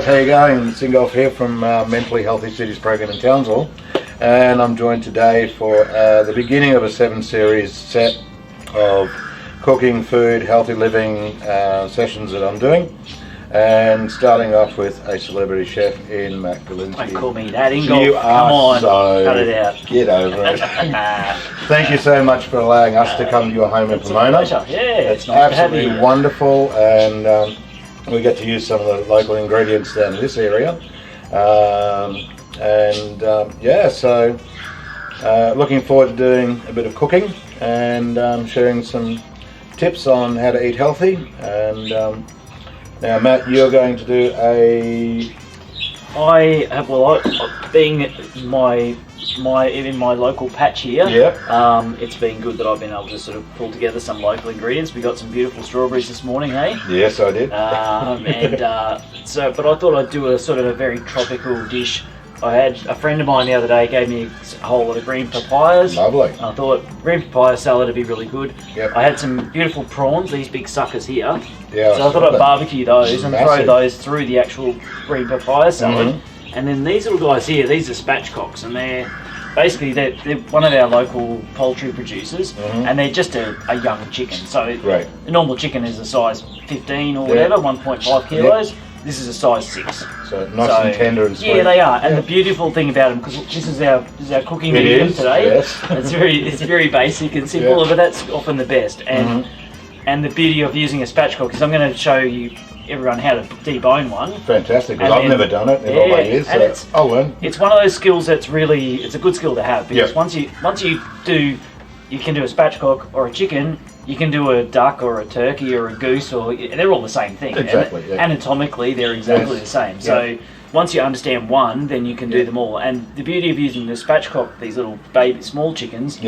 how you going? It's Ingolf here from Mentally Healthy Cities program in Townsville, and I'm joined today for the beginning of a 7-series set of cooking, food, healthy living sessions that I'm doing, and starting off with a celebrity chef in Matt Golinski. Don't call me that, Ingolf. You Come are on, so cut it out. Get over it. Thank you so much for allowing us to come to your home in Pomona. Yeah, it's nice to have absolutely you. wonderful, and we get to use some of the local ingredients down in this area. Yeah, so looking forward to doing a bit of cooking and sharing some tips on how to eat healthy. And now, Matt, you're going to do a... being in my local patch here, it's been good that I've been able to sort of pull together some local ingredients. We got some beautiful strawberries this morning, hey? Yes, I did. But I thought I'd do a sort of a very tropical dish. I had a friend of mine the other day gave me a whole lot of green papayas. Lovely. I thought green papaya salad would be really good. Yep. I had some beautiful prawns, these big suckers here. Yeah, so I thought I'd barbecue those and Massive. throw those through the actual green papaya salad. And then these little guys here, these are spatchcocks, and they're one of our local poultry producers, and they're just a young chicken. So a normal chicken is a size 15 or whatever, 1.5 kilos. This is a size 6. So nice and tender and sweet. Yeah, they are. And the beautiful thing about them, because this is our cooking medium today. Yes. It's very basic and simple, but that's often the best. And the beauty of using a spatchcock is I'm going to show everyone how to debone one. Fantastic, because I've never done it in all my years, so I'll learn. It's one of those skills that's really, it's a good skill to have, because once you can do a spatchcock or a chicken, you can do a duck or a turkey or a goose, or they're all the same thing. Exactly. Anatomically, they're exactly the same. So once you understand one, then you can do them all. And the beauty of using the spatchcock, these little baby small chickens,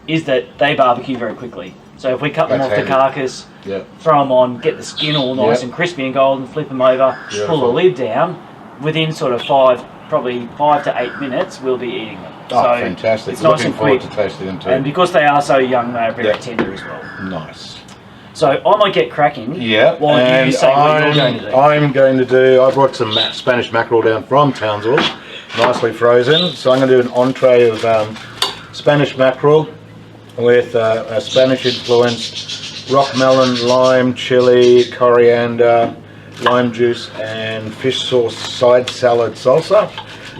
is that they barbecue very quickly. So if we cut them off the carcass, throw them on, get the skin all nice and crispy and golden, flip them over, pull the lid down, within sort of probably 5 to 8 minutes, we'll be eating them. Oh, so fantastic. It's nice and quick. To tasting them too. And because they are so young, they're very tender as well. Nice. So I might get cracking. Yeah. While you say what you're going to do. I brought some Spanish mackerel down from Townsville, nicely frozen. So I'm going to do an entree of Spanish mackerel with a Spanish-influenced rock melon, lime, chili, coriander, lime juice, and fish sauce side salad salsa.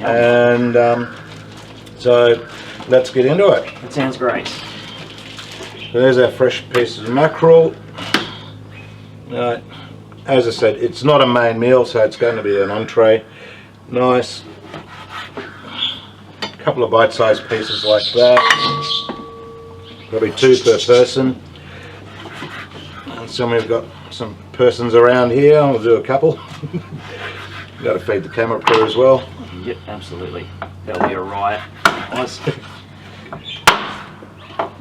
And so let's get into it. That sounds great. So there's our fresh pieces of mackerel. As I said, it's not a main meal, so it's going to be an entree. Nice. A couple of bite-sized pieces like that. Probably 2 per person. And so we've got some persons around here. I'll do a couple. Got to feed the camera crew as well. Yep, absolutely. That'll be a riot. Nice.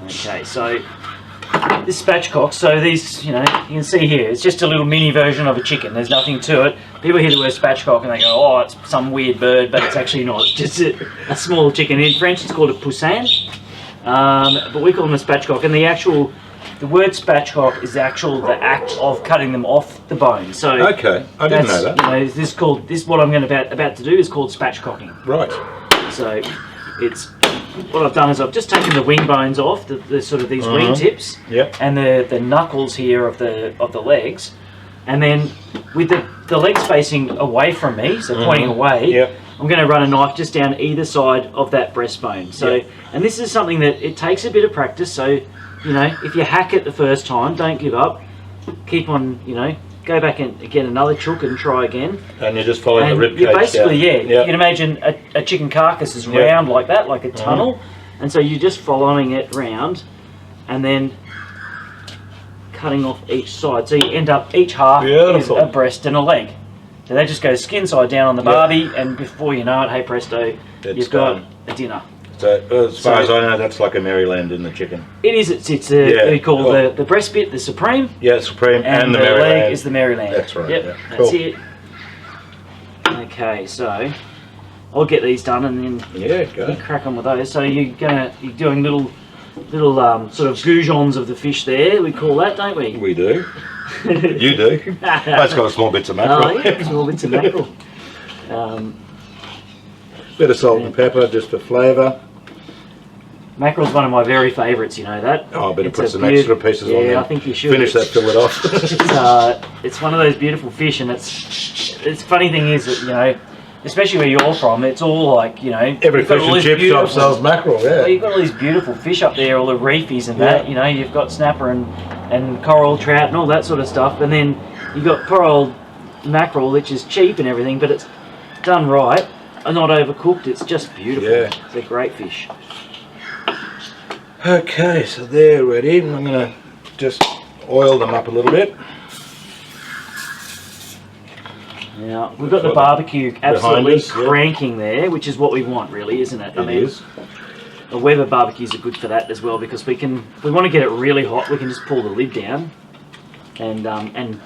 Okay, so this spatchcock, so these, you can see here, it's just a little mini version of a chicken. There's nothing to it. People hear the word spatchcock and they go, oh, it's some weird bird, but it's actually not. It's just a small chicken. In French, it's called a poussin, but we call them a spatchcock. And the word spatchcock is the act of cutting them off the bone. So okay, I didn't know that. This what I'm about to do is called spatchcocking. Right. So what I've done is I've just taken the wing bones off, the sort of these wing tips, and the knuckles here of the legs, and then with the legs facing away from me, so pointing away, I'm going to run a knife just down either side of that breastbone. So, and this is something that it takes a bit of practice. So, if you hack it the first time, don't give up. Keep on, go back and get another chook and try again. And you're just following the rib cage. Basically, you can imagine a chicken carcass is round like that, like a tunnel. And so you're just following it round and then cutting off each side. So you end up, each half is a breast and a leg. So they just go skin side down on the barbie, and before you know it, hey presto, you've got a dinner. So as far as I know, that's like a Maryland in the chicken. It is. It's we call the breast bit the supreme. Yeah, supreme, and the Maryland. Leg is the Maryland. That's right. Yep, that's it. Okay, so I'll get these done, and then you crack on with those. So you're doing little sort of goujons of the fish there. We call that, don't we? We do. You do. That's got small bits of mackerel. Oh, yeah, small bits of mackerel. Bit of salt and pepper just for flavour. Mackerel's one of my very favourites, you know that. Oh, I better put some extra pieces on there. Yeah, I think you should. Finish that, fill it off. It's one of those beautiful fish, and it's funny thing is that, you know, especially where you're from, it's all like, you know, every fish and chip shop sells mackerel. Yeah. Well, you've got all these beautiful fish up there, all the reefies and that. You know, you've got snapper and coral trout and all that sort of stuff, and then you've got poor old mackerel, which is cheap and everything, but it's done right and not overcooked. It's just beautiful. Yeah. It's a great fish. Okay, so they're ready. I'm going to just oil them up a little bit. Now, we've got the barbecue absolutely cranking there, which is what we want, really, isn't it? I mean, the Weber barbecues are good for that as well, because if we want to get it really hot, we can just pull the lid down and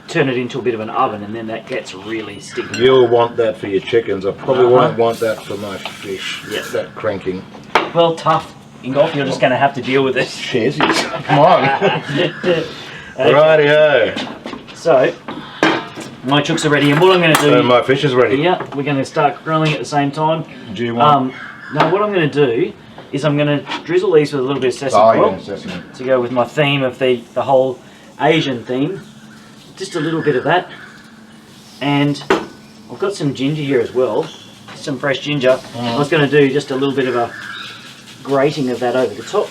turn it into a bit of an oven, and then that gets really sticky. You'll want that for your chickens. I probably won't want that for my fish. Yeah, that cranking. Well, tough. Ingolf, you're just going to have to deal with this. Cheers. Come on. Rightio. So, my chooks are ready, and what I'm going to do... my fish is ready. Yeah, we're going to start grilling at the same time. Do you want... now, what I'm going to do is I'm going to drizzle these with a little bit of sesame oil to go with my theme of the whole Asian theme. Just a little bit of that. And I've got some ginger here as well. Some fresh ginger. I was going to do just a little bit of a grating of that over the top,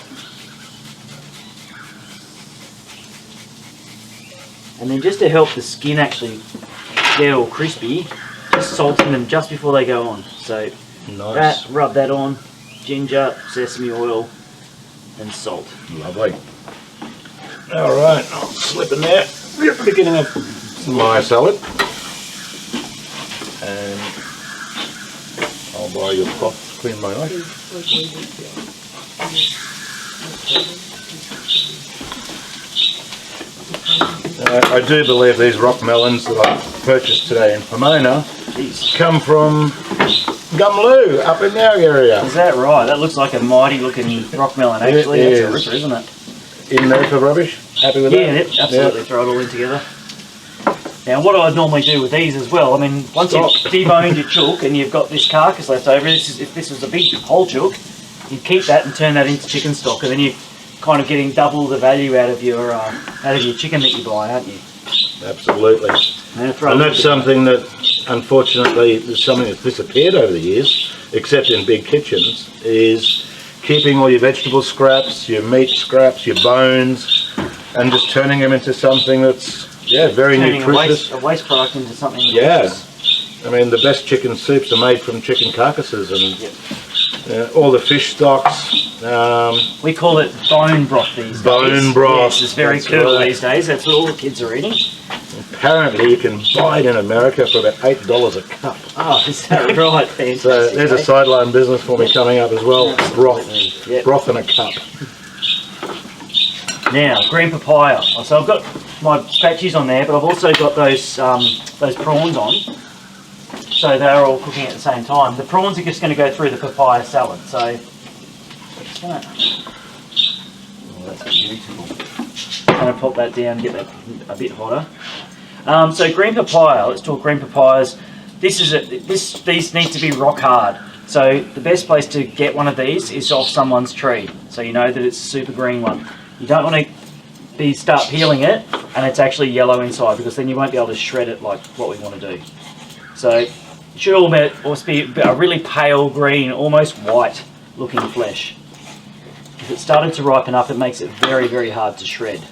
and then just to help the skin actually get all crispy, just salting them just before they go on. So nice. Rub that on, ginger, sesame oil and salt. Lovely. Alright, I'll slip in there at the beginning of my salad, and I'll buy your pot to clean my knife. I do believe these rock melons that I purchased today in Pomona come from Gumloo up in our area. Is that right? That looks like a mighty looking rock melon actually. That's a ripper, isn't it? In there for rubbish? Happy with that? Yeah, absolutely. Throw it all in together. Now, what I'd normally do with these as well, I mean, once you've deboned your chook and you've got this carcass left over, if this was a big whole chook, you keep that and turn that into chicken stock, and then you're kind of getting double the value out of your chicken that you buy, aren't you? Absolutely. And that's something that, unfortunately, is something that's disappeared over the years, except in big kitchens, is keeping all your vegetable scraps, your meat scraps, your bones, and just turning them into something that's very nutritious. A waste product into something. I mean, the best chicken soups are made from chicken carcasses, and all the fish stocks. We call it bone broth these days. Bone broth. Yes, it's very cool these days. That's what all the kids are eating. Apparently, you can buy it in America for about $8 a cup. Oh, is that right? Fantastic. So there's a sideline business for me coming up as well. Broth, broth in a cup. Now, green papaya. So I've got my patchies on there, but I've also got those prawns on. So they're all cooking at the same time. The prawns are just going to go through the papaya salad. So, that's beautiful. I'm going to pop that down and get that a bit hotter. So green papaya. Let's talk green papayas. These need to be rock hard. So the best place to get one of these is off someone's tree. So you know that it's a super green one. You don't want to start peeling it and it's actually yellow inside, because then you won't be able to shred it like what we want to do. So it should almost be a really pale green, almost white looking flesh. If it started to ripen up, it makes it very, very hard to shred.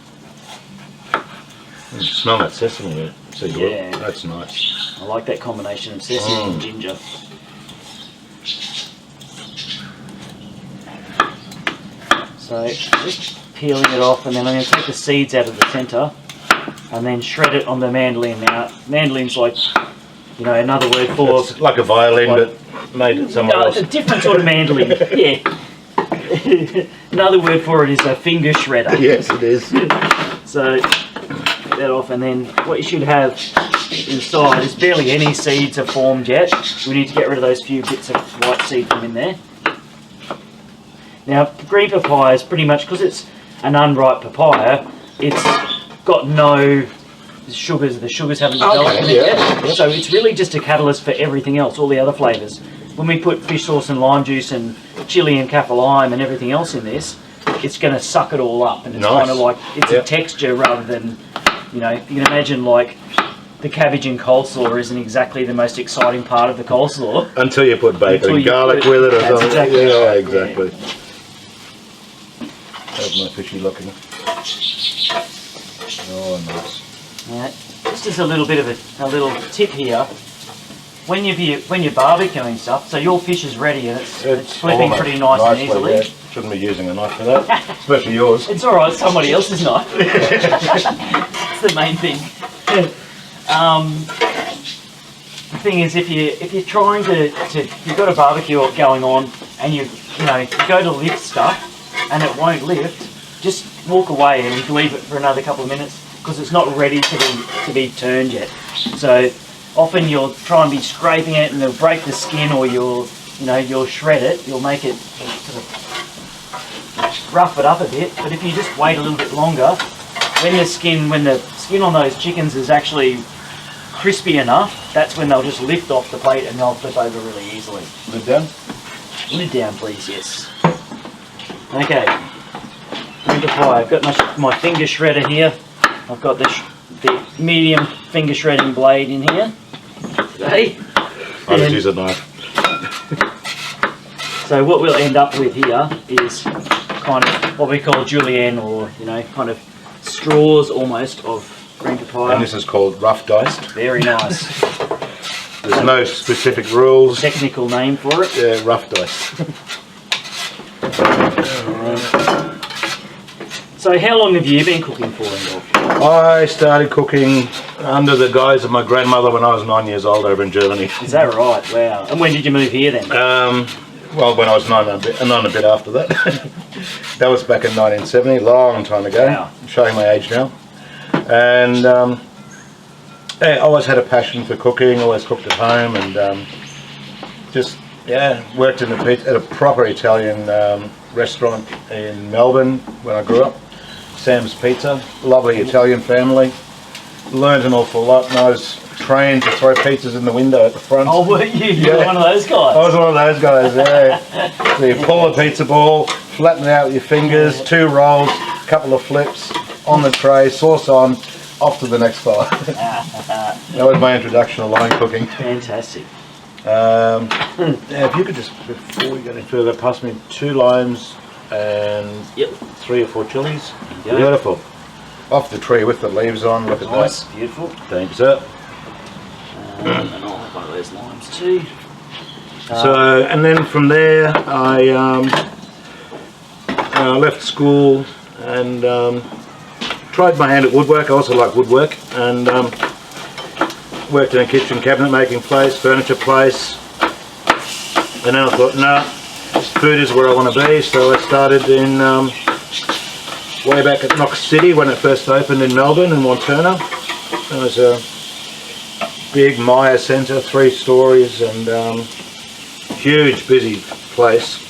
You smell that sesame, so yeah, that's nice. I like that combination of sesame and ginger. So just peeling it off, and then I'm going to take the seeds out of the centre and then shred it on the mandolin. Now, mandolin's like, you know, another word for... It's like a violin, but made it somewhere else. It's a different sort of mandolin, yeah. Another word for it is a finger shredder. Yes, it is. So, get that off, and then what you should have inside is barely any seeds are formed yet. We need to get rid of those few bits of white seed from in there. Now, green papaya is pretty much, because it's an unripe papaya, it's got no the sugars haven't developed in it yet. So it's really just a catalyst for everything else, all the other flavours. When we put fish sauce and lime juice and chili and kaffir lime and everything else in this, it's going to suck it all up, and it's kind of like, it's a texture rather than, you know, you can imagine like the cabbage and coleslaw isn't exactly the most exciting part of the coleslaw. Until you put bacon and garlic with it or something. Exactly right. Exactly. How's my fishy looking? Oh, nice. Right. Just as a little bit of a little tip here, when you're barbecuing stuff, so your fish is ready and it's flipping pretty nice and easily. Yeah. Shouldn't be using a knife for that, especially yours. It's all right, somebody else's knife. It's the main thing. The thing is, if you're trying to you've got a barbecue going on and you go to lift stuff and it won't lift, just walk away and leave it for another couple of minutes because it's not ready to be turned yet. So often you'll try and be scraping it and it'll break the skin, or you'll shred it. You'll make it sort of rough it up a bit. But if you just wait a little bit longer, when the skin on those chickens is actually crispy enough, that's when they'll just lift off the plate and they'll flip over really easily. Lid down? Lid down, please, yes. Okay. I've got my finger shredder here. I've got the medium finger shredding blade in here today. I just use a knife. So what we'll end up with here is kind of what we call julienne, or kind of straws almost of green papaya. And this is called rough diced. Very nice. There's no specific rules. Technical name for it. Yeah, rough diced. So how long have you been cooking for, Ingolf? I started cooking under the guise of my grandmother when I was 9 years old over in Germany. Is that right? Wow. And when did you move here then? Well, when I was 9 and a bit after that. That was back in 1970, long time ago. Wow. I'm showing my age now. And I always had a passion for cooking, always cooked at home, and worked at a proper Italian restaurant in Melbourne when I grew up. Sam's Pizza, lovely Italian family. Learned an awful lot, and I was trained to throw pizzas in the window at the front. Oh, were you? You were one of those guys? I was one of those guys, yeah. So you pull a pizza ball, flatten it out with your fingers, 2 rolls, a couple of flips, on the tray, sauce on, off to the next fire. That was my introduction to line cooking. Fantastic. If you could just, before we get any further, pass me 2 limes and 3 or 4 chilies. Beautiful. Off the tree with the leaves on. Look at nice, that. Beautiful. Thank you, sir. And I'll have one of those limes too. And then from there, I left school and tried my hand at woodwork. I also like woodwork, and worked in a kitchen cabinet making place, furniture place. And then I thought, no, food is where I want to be. So I started in way back at Knox City when it first opened in Melbourne in Montana. It was a big Maya centre, 3 stories, and huge busy place.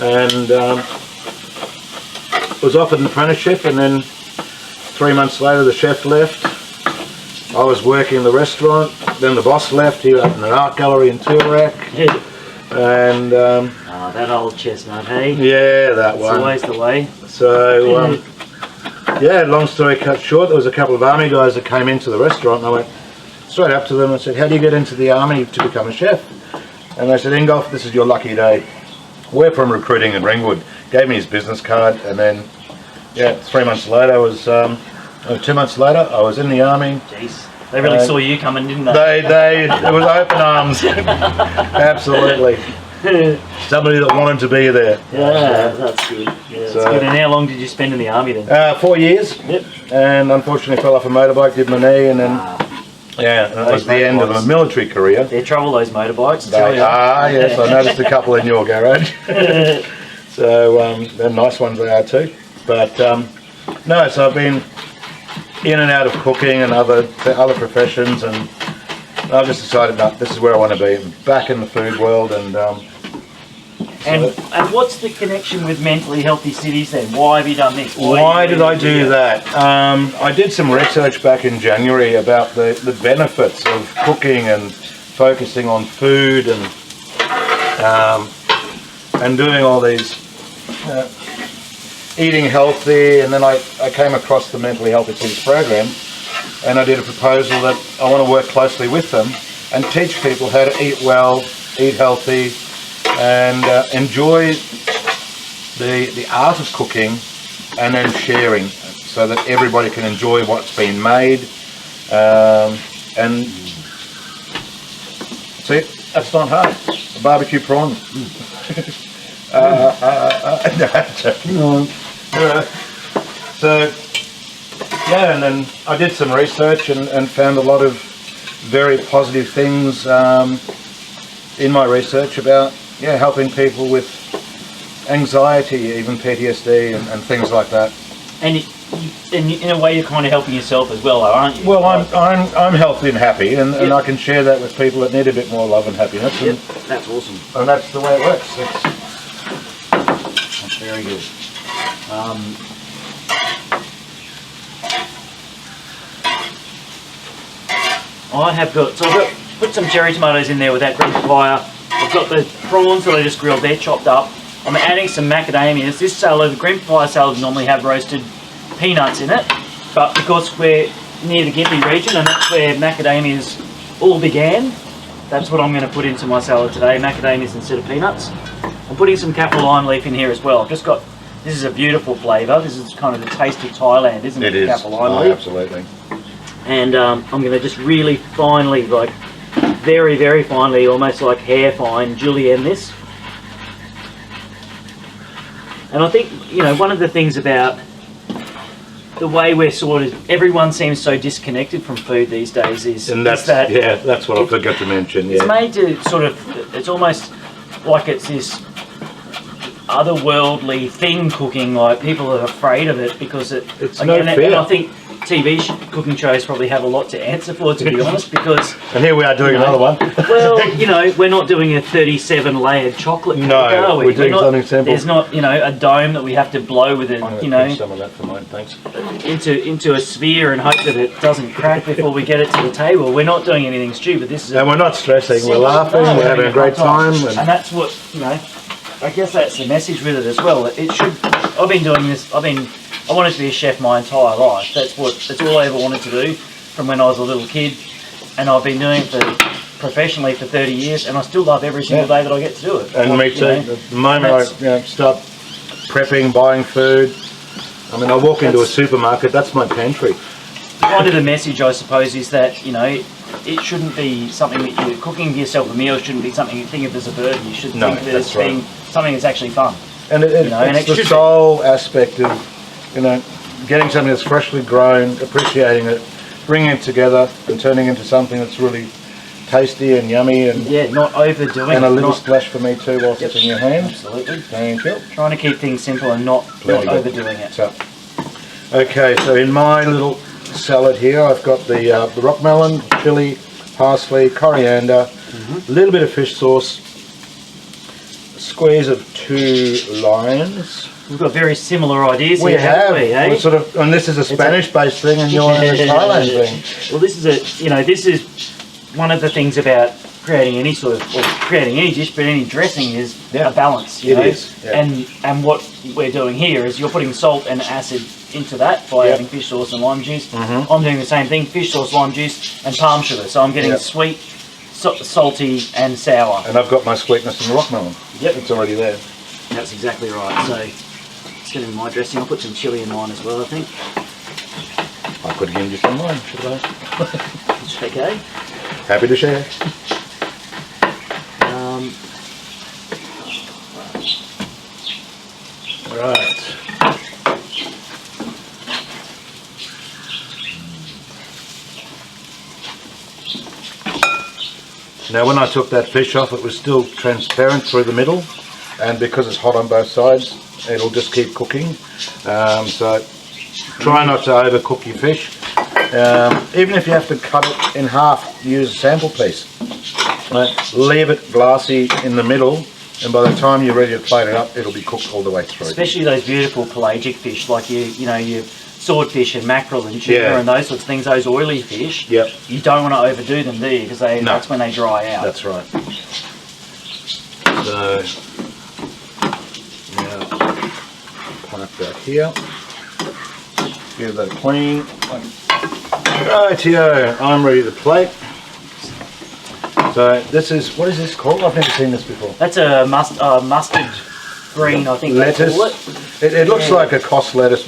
And was offered an apprenticeship, and then 3 months later the chef left. I was working in the restaurant, then the boss left. He opened an art gallery in Toorak. And that old chestnut, hey? Yeah, that one. It's always the way. So long story cut short, there was a couple of army guys that came into the restaurant, and I went straight up to them and said, how do you get into the army to become a chef? And they said, Ingolf, this is your lucky day. We're from recruiting in Ringwood. Gave me his business card, and then 3 months later, 2 months later, I was in the army. Jeez. They really saw you coming, didn't they? It was open arms. Absolutely. Somebody that wanted to be there. Yeah, that's good. Yeah, that's good. And how long did you spend in the army then? 4 years. Yep. And unfortunately fell off a motorbike, did my knee, and then that was the end of a military career. They're trouble, those motorbikes. Yes, I noticed a couple in your garage. So they're nice ones they are too. But so I've been in and out of cooking and other professions, and I've just decided, no, this is where I want to be. I'm back in the food world, and And what's the connection with Mentally Healthy Cities then? Why have you done this? Why did I do that? I did some research back in January about the benefits of cooking and focusing on food and doing all these eating healthy, and then I came across the Mentally Healthy Cities program, and I did a proposal that I want to work closely with them and teach people how to eat well, eat healthy, and enjoy the art of cooking, and then sharing, so that everybody can enjoy what's been made. And see, that's not hard. A barbecue prawn. So yeah, and then I did some research and found a lot of very positive things in my research about helping people with anxiety, even PTSD and things like that. And in a way, you're kind of helping yourself as well, aren't you? Well, I'm healthy and happy, and I can share that with people that need a bit more love and happiness. Yep, that's awesome. And that's the way it works. That's very good. I've put some cherry tomatoes in there with that green papaya. I've got the prawns that I just grilled there, chopped up. I'm adding some macadamias. This salad, the green papaya salad, normally have roasted peanuts in it, but because we're near the Gympie region and that's where macadamias all began, that's what I'm going to put into my salad today, macadamias instead of peanuts. I'm putting some Kappa lime leaf in here as well. This is a beautiful flavour. This is kind of the taste of Thailand, isn't it? It is. Kappa lime leaf. Absolutely. And I'm going to just really finely, like very, very finely, almost like hair fine, julienne this. And I think, one of the things about the way we're everyone seems so disconnected from food these days that's what I forgot to mention. Yeah. It's made to it's almost like it's this otherworldly thing cooking, like people are afraid of it because it's no fear. And I think TV cooking shows probably have a lot to answer for, to be honest, because... And here we are doing another one. Well, we're not doing a 37-layered chocolate cake, are we? We're doing something simple. There's not, a dome that we have to blow with it, I'm going to some of that for mine, thanks. Into a sphere and hope that it doesn't crack before we get it to the table. We're not doing anything stupid. This is... And we're not stressing, we're laughing, we're having a great time. And that's what, I guess that's the message with it as well. I've been doing this, I wanted to be a chef my entire life. That's all I ever wanted to do from when I was a little kid, and I've been doing it professionally for 30 years, and I still love every single day that I get to do it. And me too. The moment I start prepping, buying food, I walk into a supermarket, that's my pantry. Kind of the message, I suppose, is that it shouldn't be something that you're cooking yourself a meal. Shouldn't be something you think of as a burden. You should think of it as being something that's actually fun. And it's the sole aspect of getting something that's freshly grown, appreciating it, bringing it together and turning into something that's really tasty and yummy, and not overdoing and a little splash for me too whilst it's in your hands. Absolutely. Thank you. Trying to keep things simple and not overdoing it. So in my little salad here, I've got the rock melon, chilli, parsley, coriander, a little bit of fish sauce, a squeeze of 2 limes. We've got very similar ideas we here, have. We, eh? And this is a Spanish-based thing, and you're a Thailand thing. Well, this is one of the things about creating any dish, but any dressing is a balance. It is. Yeah. And what we're doing here is you're putting salt and acid into that by adding fish sauce and lime juice. I'm doing the same thing: fish sauce, lime juice, and palm sugar. So I'm getting sweet, salty, and sour. And I've got my sweetness in the rock melon. Yep, it's already there. That's exactly right. So it's getting my dressing. I'll put some chilli in mine as well, I think. I could have given you some mine, should I? It's okay. Happy to share. Right. Now when I took that fish off, it was still transparent through the middle, and because it's hot on both sides, it'll just keep cooking. So try not to overcook your fish. Even if you have to cut it in half, use a sample piece. Leave it glassy in the middle, and by the time you're ready to plate it up, it'll be cooked all the way through. Especially those beautiful pelagic fish, like your swordfish and mackerel and tuna and those sorts of things. Those oily fish. Yep. You don't want to overdo them, do you? Because that's when they dry out. That's right. So now park that here. Give that a clean. Rightio, I'm ready to plate. So this is, what is this called? I've never seen this before. That's a mustard green, I think lettuce. they call it. It looks like a cos lettuce.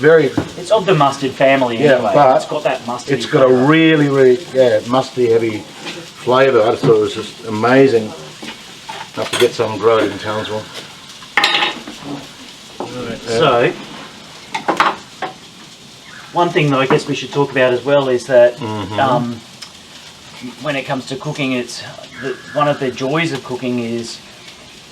It's of the mustard family anyway. But it's got that mustard. It's got a really, musty, heavy flavour. I just thought it was just amazing. Have to get some grown in Townsville. So, one thing that I guess we should talk about as well is that when it comes to cooking, one of the joys of cooking is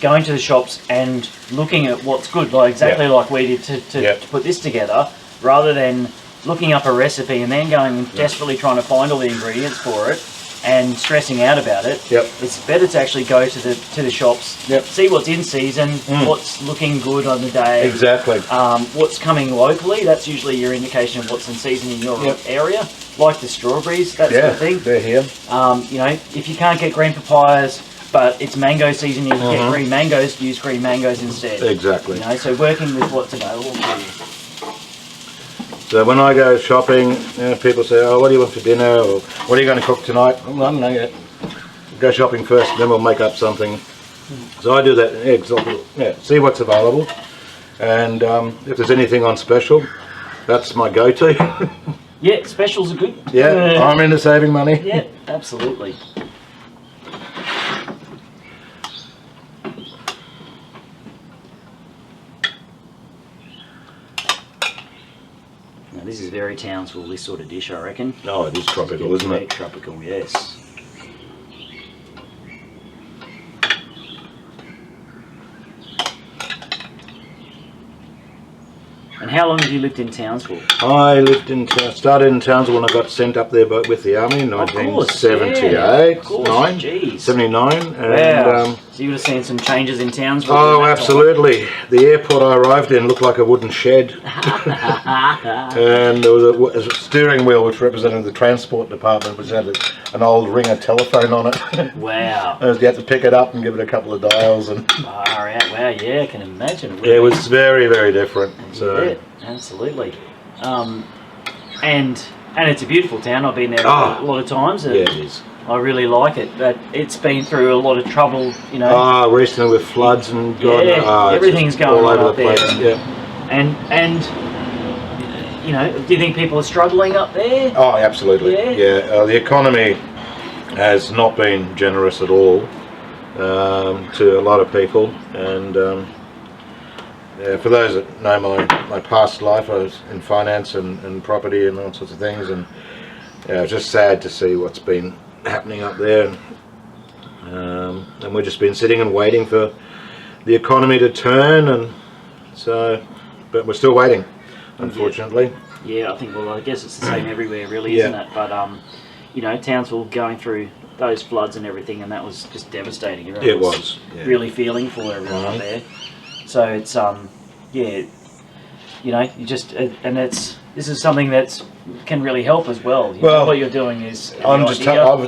going to the shops and looking at what's good, like exactly like we did to put this together, rather than looking up a recipe and then going and desperately trying to find all the ingredients for it and stressing out about it. It's better to actually go to the shops, see what's in season, what's looking good on the day. Exactly. What's coming locally, that's usually your indication of what's in season in your area. Like the strawberries, that sort of thing. They're here. You know, if you can't get green papayas, but it's mango season, you can get green mangoes, use green mangoes instead. Exactly. You know, so working with what's available for you. So when I go shopping, people say, "Oh, what do you want for dinner?" or "What are you going to cook tonight?" I don't know yet. Go shopping first, then we'll make up something. So I do that. See what's available, and if there's anything on special, that's my go-to. Yeah, specials are good. Yeah, I'm into saving money. Yeah, absolutely. Now this is very Townsville, this sort of dish, I reckon. Oh, it is tropical, isn't it? Tropical, yes. And how long have you lived in Townsville? I started in Townsville when I got sent up there with the army in 1978, 79. And, wow. So you would have seen some changes in Townsville. Oh, absolutely. The airport I arrived in looked like a wooden shed. And there was a steering wheel which represented the transport department, which had an old ringer telephone on it. Wow. And you had to pick it up and give it a couple of dials. And wow, yeah, I can imagine. It was very, very different. So. Yeah, absolutely. And it's a beautiful town. I've been there a lot of times. And yeah, it is. I really like it, but it's been through a lot of trouble, you know. Recently with floods and everything's going on up there. Yeah. And you know, do you think people are struggling up there? Oh, absolutely. Yeah. The economy has not been generous at all to a lot of people, and for those that know my past life, I was in finance and property and all sorts of things, and it's just sad to see what's been happening up there, and we've just been sitting and waiting for the economy to turn, and so, but we're still waiting, unfortunately. Yeah, I think, well, I guess it's the same everywhere, really, isn't it? But you know, Townsville going through those floods and everything, and that was just devastating. It was really feeling for everyone up there. So it's you know, you just this is something that can really help as well. Well, what you're doing is I've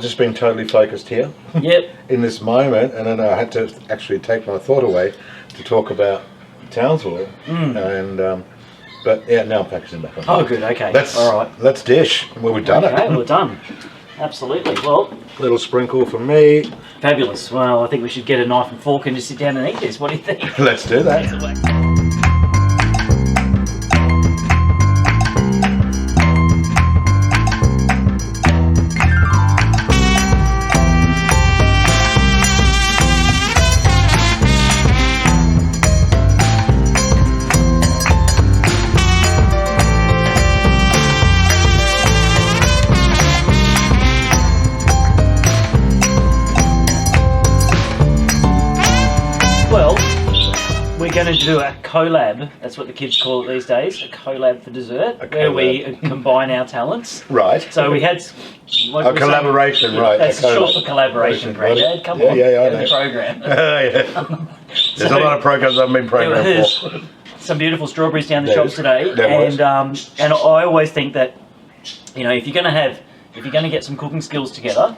just been totally focused here. Yep. In this moment, and then I had to actually take my thought away to talk about Townsville, and but yeah, now I'm focusing back on. Oh, good. Okay. All right. Let's dish. Well, we've done it. Okay, we're done. Absolutely. Well, little sprinkle from me. Fabulous. Well, I think we should get a knife and fork and just sit down and eat this. What do you think? Let's do that. We're going to to do a collab. That's what the kids call it these days. A collab for dessert, where we combine our talents. Right. So we had a collaboration, saying, right? That's short for collaboration, Granddad. Come on, the program. There's a lot of programs I've been programmed for. Some beautiful strawberries down the shops today, and I always think that, you know, if you're going to get some cooking skills together,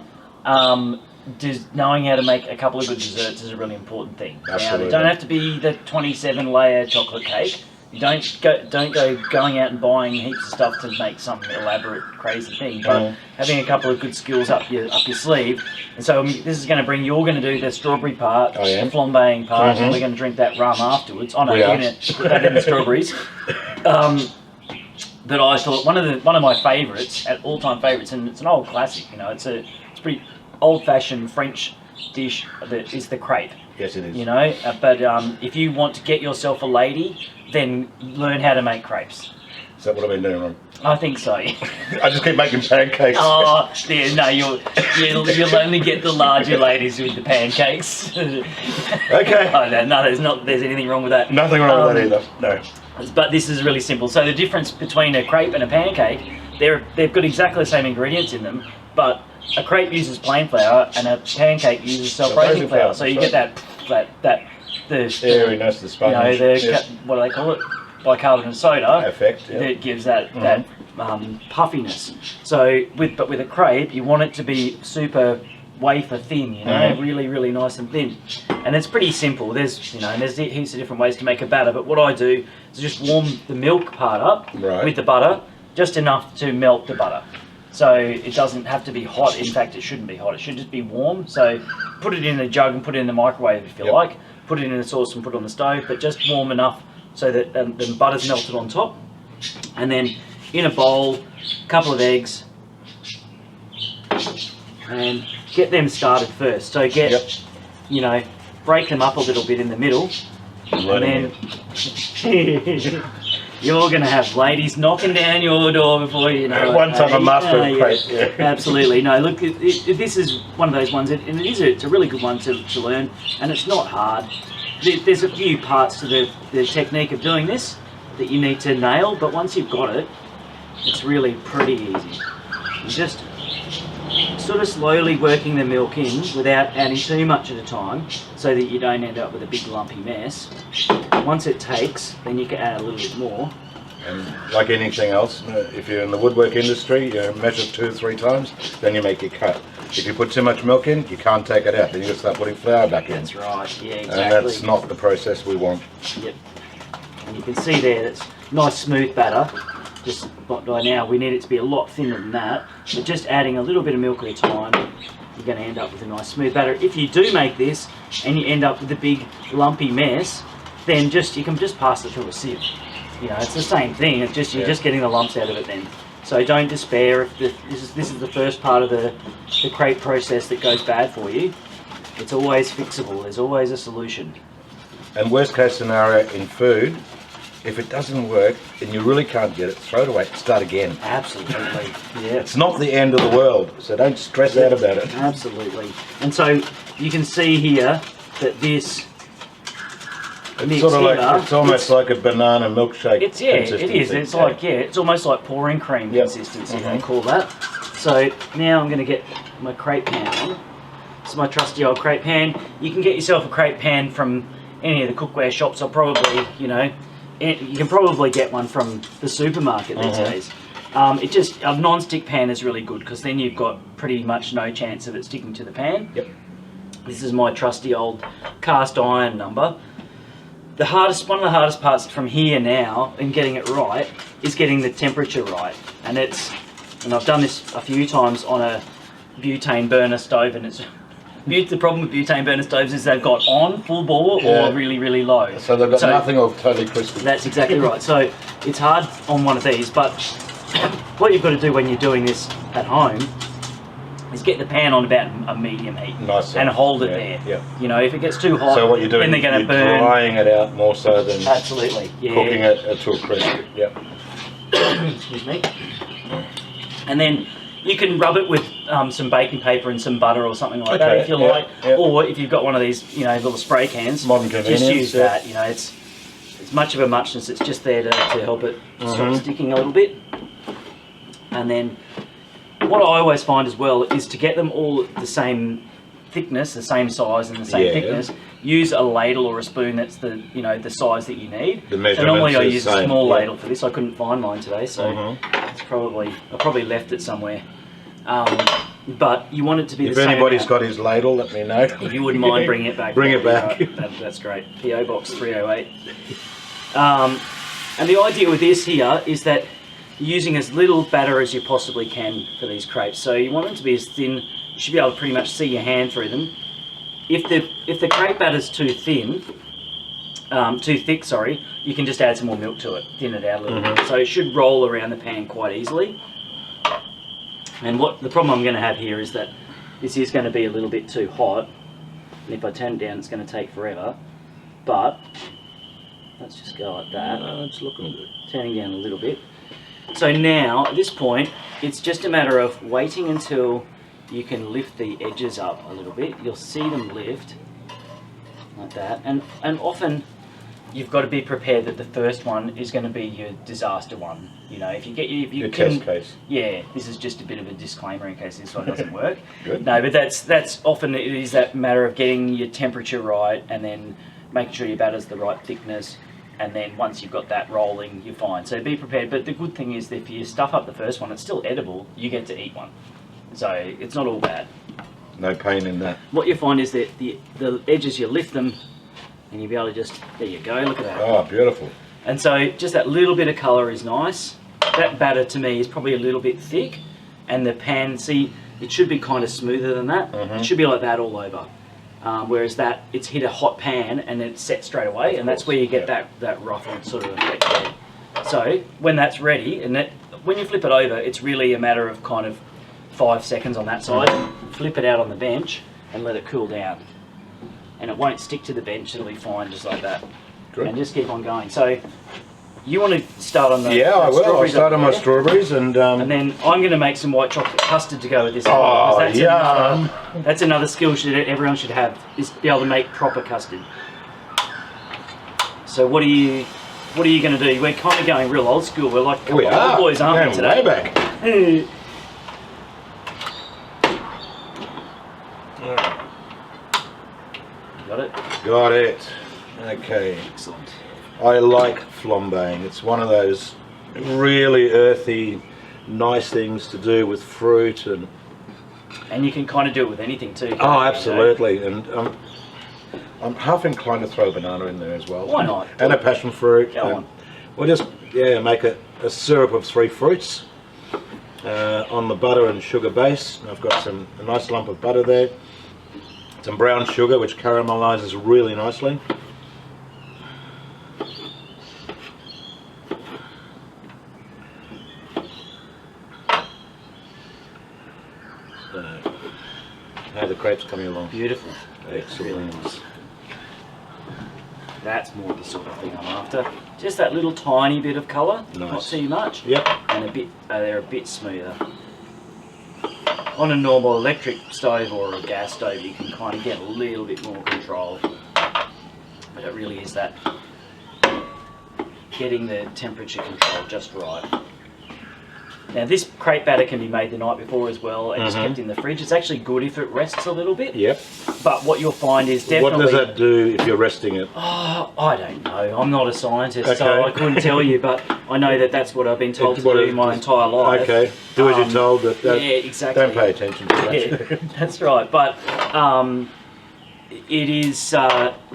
just knowing how to make a couple of good desserts is a really important thing. Absolutely. Now, they don't have to be the 27-layer chocolate cake. You don't go going out and buying heaps of stuff to make some elaborate crazy thing. But having a couple of good skills up your sleeve. And so this is going to bring. You're going to do the strawberry part, the flambeing part, and we're going to drink that rum afterwards. Oh no, you're going to put that in the strawberries. But I thought one of my favourites, all-time favourites, and it's an old classic. You know, it's pretty old-fashioned French dish that is the crepe. Yes, it is. You know, but if you want to get yourself a lady, then learn how to make crepes. Is that what I've been doing wrong? I think so. I just keep making pancakes. Oh, yeah, no, you'll only get the larger ladies with the pancakes. Okay. Oh, no, there's anything wrong with that. Nothing wrong with that either. No. But this is really simple. So the difference between a crepe and a pancake, they've got exactly the same ingredients in them, but a crepe uses plain flour and a pancake uses self-raising flour. So you get the airy nice, the sponge. You know, what do they call it? Bicarbonate soda effect. Yeah. That gives that puffiness. So with a crepe, you want it to be super wafer thin. You know, really, really nice and thin. And it's pretty simple. There's heaps of different ways to make a batter. But what I do is just warm the milk part up with the butter, just enough to melt the butter. So it doesn't have to be hot. In fact, it shouldn't be hot. It should just be warm. So put it in a jug and put it in the microwave if you like. Put it in a sauce and put it on the stove, but just warm enough so that the butter's melted on top. And then in a bowl, a couple of eggs, and get them started first. So break them up a little bit in the middle, and then you're going to have ladies knocking down your door before you know it. One time a master of crepe. Absolutely. No, look, this is one of those ones, and it's a really good one to learn, and it's not hard. There's a few parts to the technique of doing this that you need to nail, but once you've got it, it's really pretty easy. You just sort of slowly working the milk in without adding too much at a time so that you don't end up with a big lumpy mess. Once it takes, then you can add a little bit more. And like anything else, if you're in the woodwork industry, you measure 2 or 3 times, then you make your cut. If you put too much milk in, you can't take it out. Then you got to start putting flour back in. That's right, yeah, exactly. And that's not the process we want. Yep. And you can see there, that's nice smooth batter. Just by now, we need it to be a lot thinner than that. But just adding a little bit of milk at a time, you're going to end up with a nice smooth batter. If you do make this and you end up with a big lumpy mess, then you can just pass it through a sieve. You know, it's the same thing. It's just you're just getting the lumps out of it then. So don't despair if this is the first part of the crepe process that goes bad for you. It's always fixable. There's always a solution. And worst case scenario in food, if it doesn't work and you really can't get it, throw it away, start again. Absolutely, yeah. It's not the end of the world, so don't stress out about it. Absolutely. And so you can see here that this it's sort of like it's almost like a banana milkshake. It is. It's like it's almost like pouring cream consistency. They call that. So now I'm going to get my crepe pan on. It's my trusty old crepe pan. You can get yourself a crepe pan from any of the cookware shops, or probably you can probably get one from the supermarket these days. A non-stick pan is really good because then you've got pretty much no chance of it sticking to the pan. Yep. This is my trusty old cast iron number. One of the hardest parts from here now in getting it right is getting the temperature right, and I've done this a few times on a butane burner stove, and the problem with butane burner stoves is they've got on full bore or really, really low. So they've got nothing of totally crispy. That's exactly right. So it's hard on one of these, but what you've got to do when you're doing this at home is get the pan on about a medium heat and hold it there. Yeah. You know, if it gets too hot, so what you're doing, then they're going to burn. Drying it out more so than absolutely cooking it to a crisp. Yep. Excuse me. And then you can rub it with some baking paper and some butter or something like that if you like, or if you've got one of these, little spray cans. Modern convenience. Just use that. You know, much of a muchness. It's just there to help it stop sticking a little bit. And then what I always find as well is to get them all the same thickness, the same size and the same thickness, use a ladle or a spoon that's the the size that you need. The measurements so normally I use same, a small ladle for this. I couldn't find mine today, so it's I probably left it somewhere. But you want it to be if the same. If anybody's got his ladle, let me know. If you wouldn't mind bringing it back. Bring it back. That's great. PO Box 308. And the idea with this here is that you're using as little batter as you possibly can for these crepes. So you want them to be as thin. You should be able to pretty much see your hand through them. If the crepe batter's too thick, sorry, you can just add some more milk to it, thin it out a little bit. So it should roll around the pan quite easily. And what the problem I'm going to have here is that this is going to be a little bit too hot, and if I turn it down, it's going to take forever. But let's just go like that. It's looking good. Turning down a little bit. So now, at this point, it's just a matter of waiting until you can lift the edges up a little bit. You'll see them lift like that, and often you've got to be prepared that the first one is going to be your disaster one. If you test case. Yeah, this is just a bit of a disclaimer in case this one doesn't work. Good. No, but that's often it is that matter of getting your temperature right and then making sure your batter's the right thickness. And then once you've got that rolling, you're fine. So be prepared. But the good thing is that if you stuff up the first one, it's still edible. You get to eat one. So it's not all bad. No pain in that. What you find is that the edges, you lift them and you'll be able to just, there you go, look at that. Oh, beautiful. And so just that little bit of colour is nice. That batter to me is probably a little bit thick. And the pan, see, it should be kind of smoother than that. It should be like that all over. Whereas that, it's hit a hot pan and it's set straight away, and that's where you get that ruffled sort of effect there. So when that's ready, and when you flip it over, it's really a matter of kind of 5 seconds on that side. Flip it out on the bench and let it cool down. And it won't stick to the bench, it'll be fine just like that. Good. And just keep on going. So you want to start on the I will. I'll start on my strawberries and then I'm going to make some white chocolate custard to go with this. Oh, that's another skill everyone should have, is be able to make proper custard. So what are you going to do? We're kind of going real old school. We're like a couple of old boys, aren't we today? Way back. Got it? Got it. Okay. Excellent. I like flambeing. It's one of those really earthy, nice things to do with fruit and you can kind of do it with anything too. Oh, absolutely. And I'm half inclined to throw a banana in there as well. Why not? And a passion fruit. Go on. We'll just make a syrup of 3 fruits on the butter and sugar base. I've got a nice lump of butter there. Some brown sugar which caramelizes really nicely. How the crepes coming along? Beautiful. Excellent. Really nice. That's more the sort of thing I'm after. Just that little tiny bit of colour, not too much. Yep. And they're a bit smoother. On a normal electric stove or a gas stove, you can kind of get a little bit more control. But it really is that getting the temperature control just right. Now this crepe batter can be made the night before as well and just kept in the fridge. It's actually good if it rests a little bit. Yep. But what you'll find is definitely... What does that do if you're resting it? Oh, I don't know. I'm not a scientist, so I couldn't tell you, but I know that that's what I've been told to do my entire life. Okay. Do as you're told. Yeah, exactly. Don't pay attention to that. Yeah, that's right. But it is...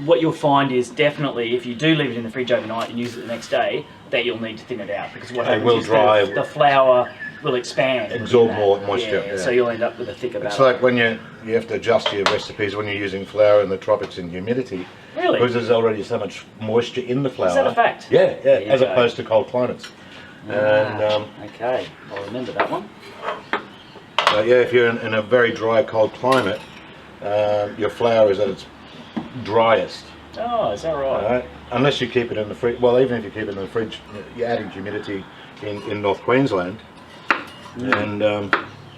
what you'll find is definitely, if you do leave it in the fridge overnight and use it the next day, that you'll need to thin it out, because what happens is the flour will expand, absorb more moisture. Yeah, so you'll end up with a thicker batter. It's like when you have to adjust your recipes when you're using flour in the tropics and humidity. Really? Because there's already so much moisture in the flour. Is that a fact? Yeah, as opposed to cold climates. And okay, I'll remember that one. If you're in a very dry, cold climate, your flour is at its driest. Oh, is that right? Unless you keep it in the fridge. Well, even if you keep it in the fridge, you're adding humidity in North Queensland, and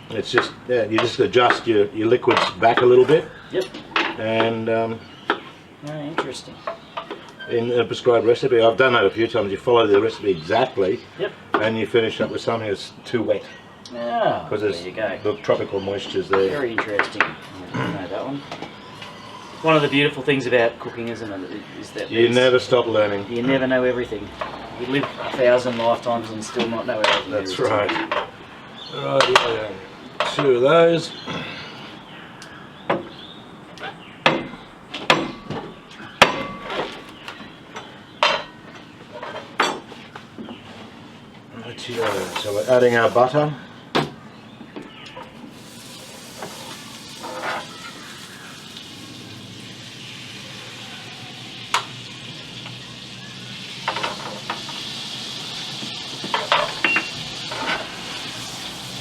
it's just you just adjust your liquids back a little bit. Yep. And very interesting. in a prescribed recipe. I've done that a few times. You follow the recipe exactly, and you finish up with something that's too wet. Yeah, because there you go. The tropical moisture's there. Very interesting. I know that one. One of the beautiful things about cooking, isn't it, is that you never stop learning. You never know everything. You live 1,000 lifetimes and still not know everything. That's right. Right, yeah. 2 of those. Right, so we're adding our butter.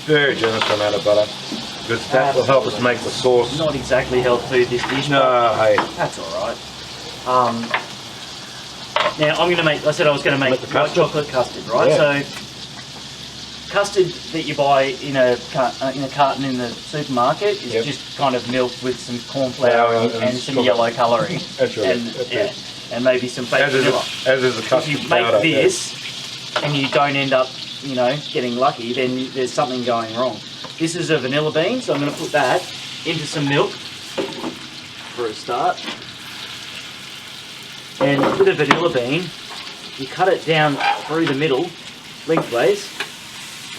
Very generous amount of butter, because that will help us make the sauce. Not exactly health food, this dish. No, hey. That's alright. Now I'm going to make, I said I was going to make white chocolate custard, right? Yeah. So custard that you buy in a carton in the supermarket is just kind of milk with some corn flour and some yellow colouring. That's right. And maybe some fake vanilla. As is the custard if you make this and you don't end up, you know, getting lucky, then there's something going wrong. This is a vanilla bean, so I'm going to put that into some milk for a start. And with a vanilla bean, you cut it down through the middle, lengthways,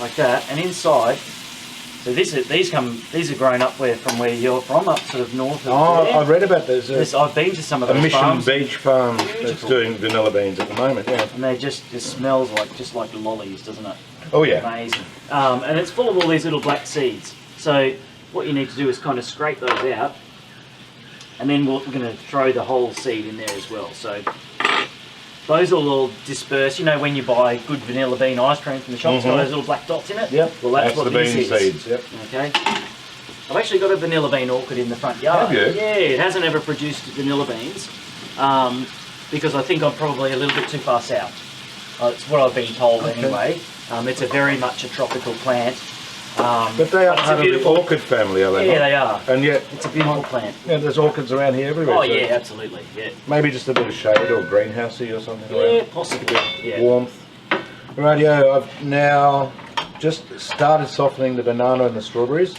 like that, and inside. So these are grown up from where you're from, up sort of north of there. I've read about this. I've been to some of those Mission farms. Beach farm that's doing vanilla beans at the moment, yeah. And they just smells just like lollies, doesn't it? Oh yeah. Amazing. And it's full of all these little black seeds. So what you need to do is kind of scrape those out, and then we're going to throw the whole seed in there as well. So those will all disperse. You know when you buy good vanilla bean ice cream from the shop, it's got those little black dots in it? Yep. Well, that's what the bean this is. seeds, yep. Okay. I've actually got a vanilla bean orchard in the front yard. Have you? Yeah, it hasn't ever produced vanilla beans because I think I'm probably a little bit too far south. It's what I've been told anyway. It's a very much a tropical plant. But they are part of the orchid family, are they? Yeah, not? they are. And yet, It's a beautiful plant. yeah, there's orchids around here everywhere. Oh so yeah, absolutely. Yeah. maybe just a bit of shade or greenhousey or something. Yeah, around. possibly. Yeah. Warmth. Rightio, I've now just started softening the banana and the strawberries.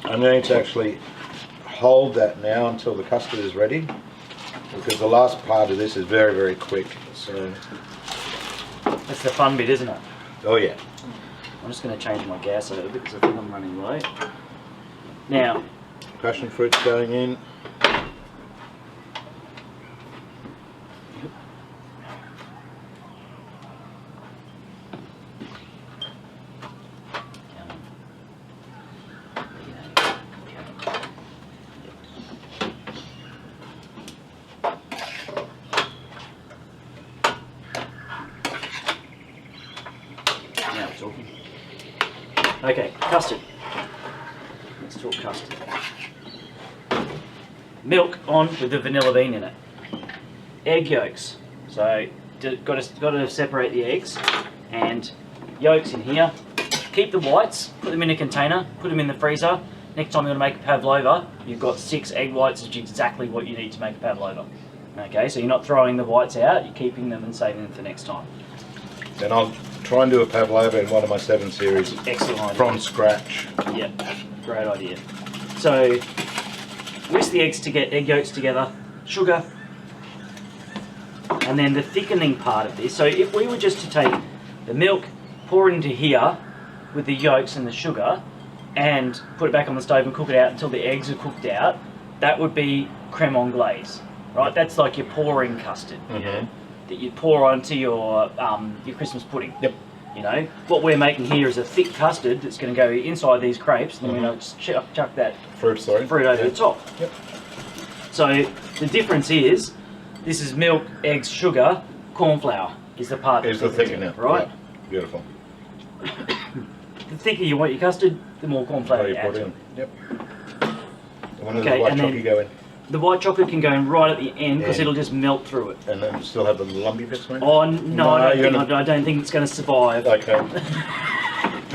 I'm going to actually hold that now until the custard is ready, because the last part of this is very, very quick. So. That's the fun bit, isn't it? Oh yeah. I'm just going to change my gas over because I think I'm running low. Now, Passion fruit's going in. now it's talking. Okay, custard. Let's talk custard. Milk on with the vanilla bean in it. Egg yolks. So got to separate the eggs and yolks in here. Keep the whites. Put them in a container. Put them in the freezer. Next time you want to make a pavlova, you've got 6 egg whites, which is exactly what you need to make a pavlova. Okay, so you're not throwing the whites out. You're keeping them and saving them for next time. And I'll try and do a pavlova in one of my 7 series. Excellent idea. From scratch. Yeah, great idea. So whisk the egg yolks together, sugar, and then the thickening part of this. So if we were just to take the milk, pour it into here with the yolks and the sugar, and put it back on the stove and cook it out until the eggs are cooked out, that would be creme anglaise, right? That's like your pouring custard, you know, that you pour onto your Christmas pudding. Yep. You know, what we're making here is a thick custard that's going to go inside these crepes, and then we're going to chuck that fruit over the top. Yep. So the difference is, this is milk, eggs, sugar, corn flour is the part Is the thickener, right? Yeah. Beautiful. The thicker you want your custard, the more corn flour you add put to in. it. Yep. When does Okay, the white and then- chocolate go in? The white chocolate can go in right at the end because Yeah. it'll just melt through it. And then still have the lumpy bits, maybe? Oh no, No, I don't think it's going to survive. Okay.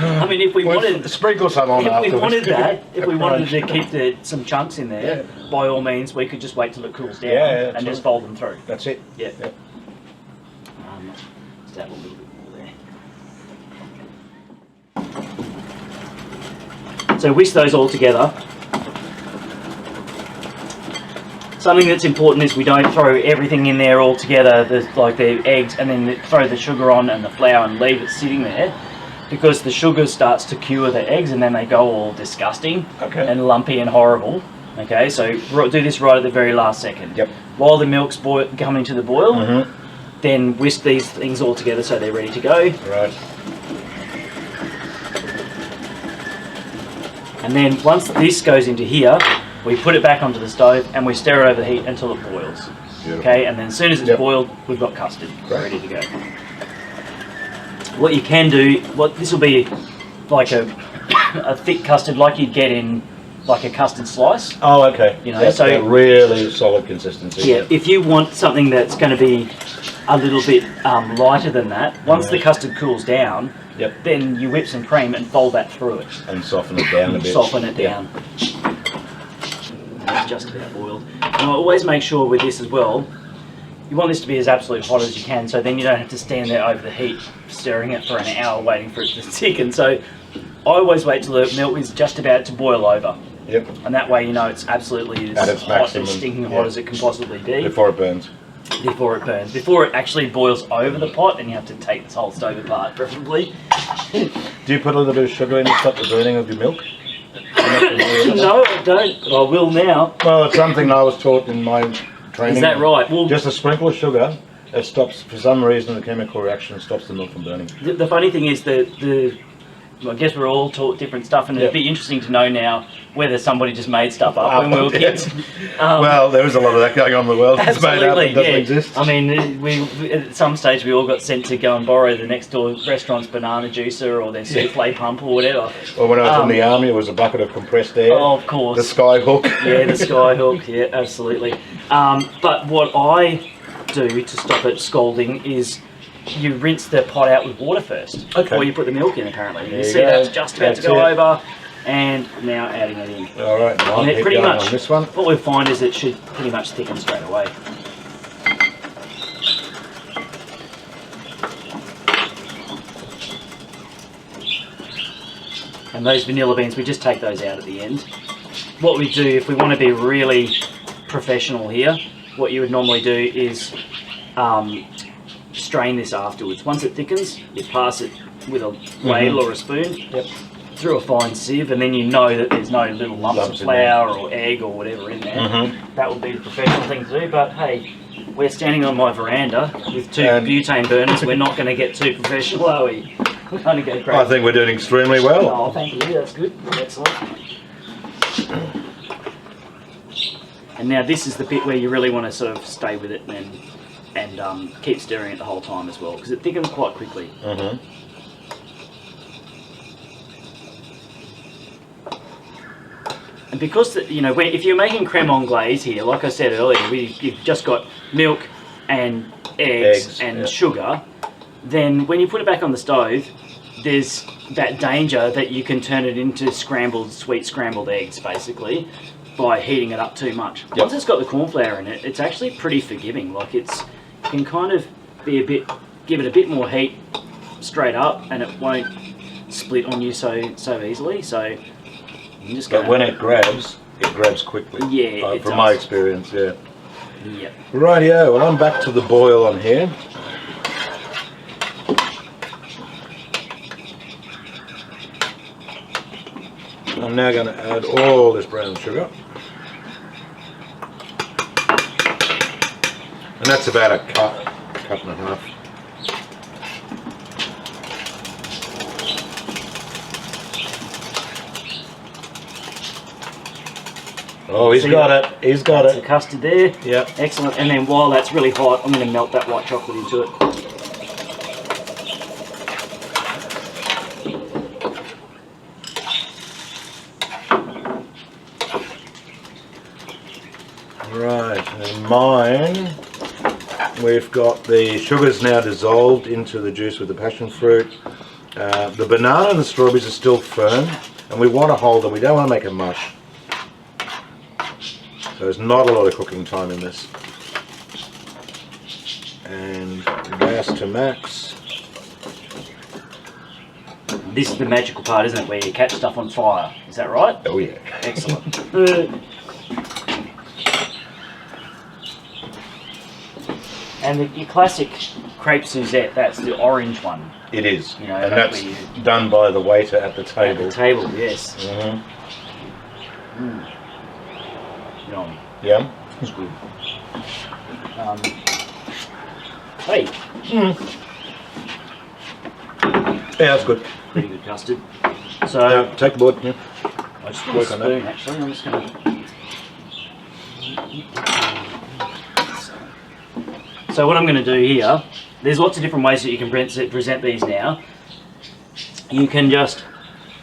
I mean, if we wanted sprinkle some on if afterwards. we wanted that, if we wanted to keep some chunks in there, by all means, we could just wait till it cools down and just fold them through. That's it. Yeah. Just add a little bit more there. So whisk those all together. Something that's important is we don't throw everything in there all together, like the eggs, and then throw the sugar on and the flour and leave it sitting there, because the sugar starts to cure the eggs and then they go all disgusting and lumpy and horrible. Okay, so do this right at the very last second. Yep. While the milk's coming to the boil, then whisk these things all together so they're ready to go. Right. And then once this goes into here, we put it back onto the stove and we stir it over the heat until it boils. Beautiful. Okay, and then as soon as it's boiled, we've got custard ready to go. What you can do, this will be like a thick custard, like you'd get in like a custard slice. Oh, okay. You know, so a really solid consistency. Yeah, if you want something that's going to be a little bit lighter than that, once the custard cools down, then you whip some cream and fold that through it. And soften it down a bit. Soften it down. It's just about boiled. And I always make sure with this as well, you want this to be as absolutely hot as you can, so then you don't have to stand there over the heat stirring it for an hour waiting for it to thicken. So I always wait till the milk is just about to boil over. Yep. And that way you know it's absolutely as hot and stinking hot as it can possibly be. Before it burns. Before it burns. Before it actually boils over the pot, and you have to take this whole stove apart, preferably. Do you put a little bit of sugar in to stop the burning of your milk? No, I don't, but I will now. Well, it's something I was taught in my training. Is that right? Well, just a sprinkle of sugar, it stops, for some reason, the chemical reaction stops the milk from burning. The funny thing is that I guess we're all taught different stuff, and it'd be interesting to know now whether somebody just made stuff up when we were kids. Well, there is a lot of that going on in the world. Absolutely, it's made up, it doesn't exist. I mean, we at some stage we all got sent to go and borrow the next door restaurant's banana juicer or their souffle pump or whatever. Or when I was in the army, it was a bucket of compressed air. Oh, of course. The sky hook. Yeah, the sky hook. Yeah, absolutely. But what I do to stop it scalding is you rinse the pot out with water first before you put the milk in, apparently. You see that's just about to go over, and now adding it in. Alright, and it pretty much, on this one. what we find is it should pretty much thicken straight away. And those vanilla beans, we just take those out at the end. What we do, if we want to be really professional here, what you would normally do is strain this afterwards. Once it thickens, you pass it with a ladle or a spoon through a fine sieve, and then you know that there's no little lumps of flour or egg or whatever in there. That would be the professional thing to do, but hey, we're standing on my veranda with two butane burners. We're not going to get too professional, are we? We're going to go crazy. I think we're doing extremely well. Oh, thank you. That's good. Excellent. And now this is the bit where you really want to sort of stay with it and keep stirring it the whole time as well, because it thickens quite quickly. And because if you're making creme anglaise here, like I said earlier, you've just got milk and eggs and sugar. Then when you put it back on the stove, there's that danger that you can turn it into sweet scrambled eggs, basically, by heating it up too much. Once it's got the corn flour in it, it's actually pretty forgiving. Like you can kind of give it a bit more heat straight up, and it won't split on you so easily. So you just but when it grabs quickly. Yeah, from my experience. Yeah. Yep. Rightio. Well, I'm back to the boil on here. I'm now going to add all this brown sugar. And that's about a cup and a half. Oh, he's got it. He's got it. The custard there. Yep. Excellent. And then while that's really hot, I'm going to melt that white chocolate into it. Right, and mine, we've got the sugars now dissolved into the juice with the passion fruit. The banana and the strawberries are still firm, and we want to hold them. We don't want to make a mush. So there's not a lot of cooking time in this. And gas to max. This is the magical part, isn't it, where you catch stuff on fire? Is that right? Oh yeah. Excellent. And your classic crepe Suzette, that's the orange one. It is, you know, and that's done by the waiter at the table. At the table, yes. Yum. Yeah. It's good. Hey. Yeah, that's good. Pretty good custard. So take the board. Yeah. I just got a spoon actually. I'm just going to. So what I'm going to do here, there's lots of different ways that you can present these now. You can just,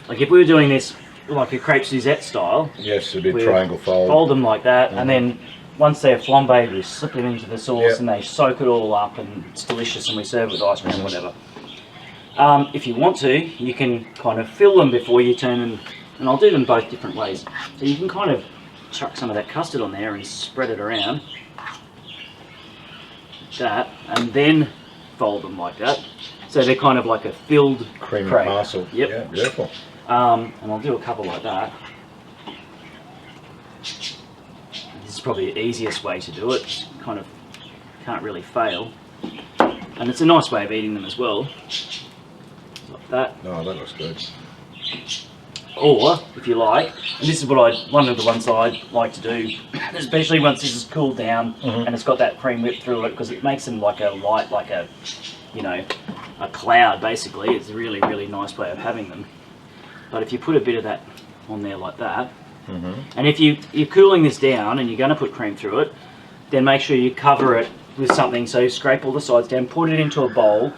like if we were doing this like a crepe Suzette style. Yes, it'd be triangle fold. Fold them like that, and then once they're flambéed, we slip them into the sauce and they soak it all up, and it's delicious, and we serve it with ice cream or whatever. If you want to, you can kind of fill them before you turn them, and I'll do them both different ways. So you can kind of chuck some of that custard on there and spread it around. That, and then fold them like that, so they're kind of like a filled cream crepe. parcel. Yep. Yeah, beautiful. And I'll do a couple like that. This is probably the easiest way to do it. Kind of can't really fail, and it's a nice way of eating them as well. Like that. Oh, that looks good. Or, if you like, and this is one of the ones I like to do, especially once this is cooled down and it's got that cream whipped through it, because it makes them like a light, like a, you know, a cloud basically. It's a really, really nice way of having them. But if you put a bit of that on there like that, and if you're cooling this down and you're going to put cream through it, then make sure you cover it with something. So scrape all the sides down, put it into a bowl,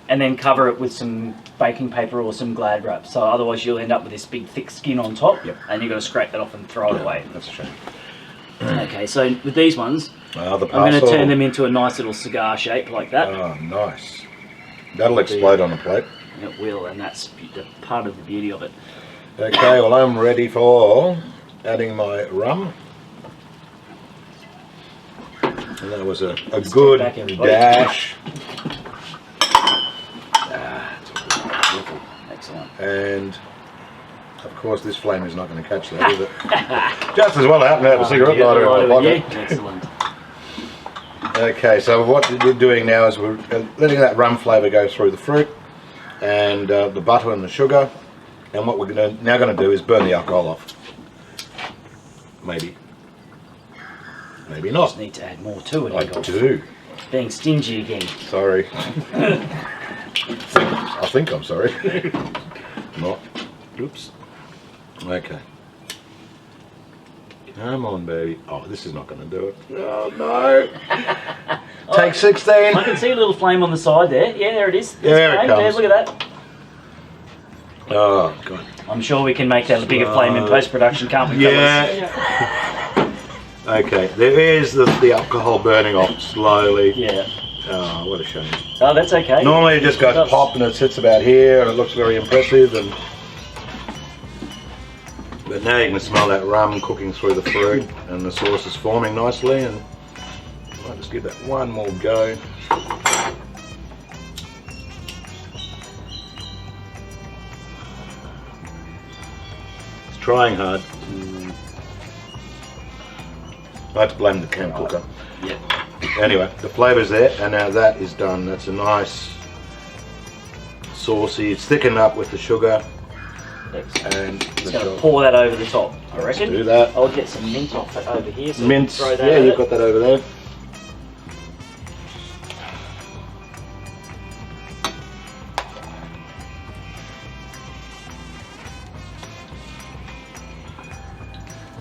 and then cover it with some baking paper or some Glad wrap. So otherwise you'll end up with this big thick skin on top, and you've got to scrape that off and throw it away. That's a shame. Okay, so with these ones, The I'm going to turn them into a nice little cigar shape like that. Oh, nice. That'll explode on the plate. It will, and that's part of the beauty of it. Okay, well I'm ready for adding my rum. And that was a good dash. Excellent. And of course this flame is not going to catch that, is it? Just as well I happen to have a cigarette lighter in my pocket. Excellent. Okay, so what we're doing now is we're letting that rum flavour go through the fruit and the butter and the sugar, and what we're now going to do is burn the alcohol off. Maybe not. Just need to add more to it. I do. Being stingy again. Sorry. I think I'm sorry. Not. Oops. Okay. Come on, baby. Oh, this is not going to do it. Oh, no. Take 16. I can see a little flame on the side there. Yeah, there it is. There it comes. There, look at that. Oh, God. I'm sure we can make that a bigger flame in post-production, can't we? Yeah. Okay, there is the alcohol burning off slowly. Yeah. Oh, what a shame. Oh, that's okay. Normally it just goes pop and it sits about here and it looks very impressive. But now you can smell that rum cooking through the fruit and the sauce is forming nicely, and I'll just give that one more go. It's trying hard. I had to blame the can cooker. Yeah. Anyway, the flavour's there, and now that is done. That's a nice saucy. It's thickened up with the sugar. And just going to pour that over the top, I reckon. Do that. I'll get some mint off it over here. So mint, throw that yeah, you've got that over there.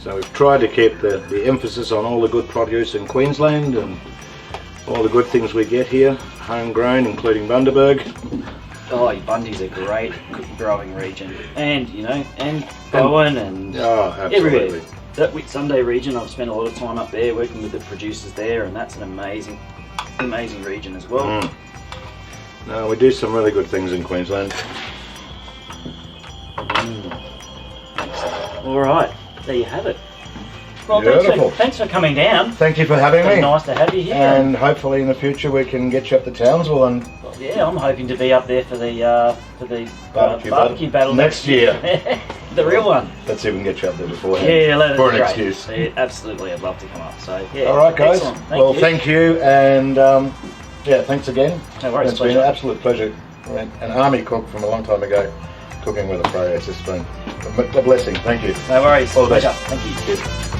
So we've tried to keep the emphasis on all the good produce in Queensland and all the good things we get here, homegrown, including Bundaberg. Oh, Bundy's a great growing region, and you know, and Bowen and everywhere. That Whitsunday region, I've spent a lot of time up there working with the producers there, and that's an amazing region as well. No, we do some really good things in Queensland. All right, there you have it. Well, Beautiful. thanks for coming down. Thank you for having me. Nice to have you here. And hopefully in the future we can get you up to Townsville and yeah, I'm hoping to be up there for the barbecue battle next year. The real one. Let's see if we can get you up there beforehand. Yeah, that'd for be an great. excuse. Yeah, absolutely, I'd love to come up. So yeah. All right, guys. Excellent. Thank you, and yeah, thanks again. No worries. It's been an absolute pleasure. An army cook from a long time ago, cooking with a pro. It's just been a blessing. Thank you. No worries. All the best. Pleasure. Thank you. Cheers.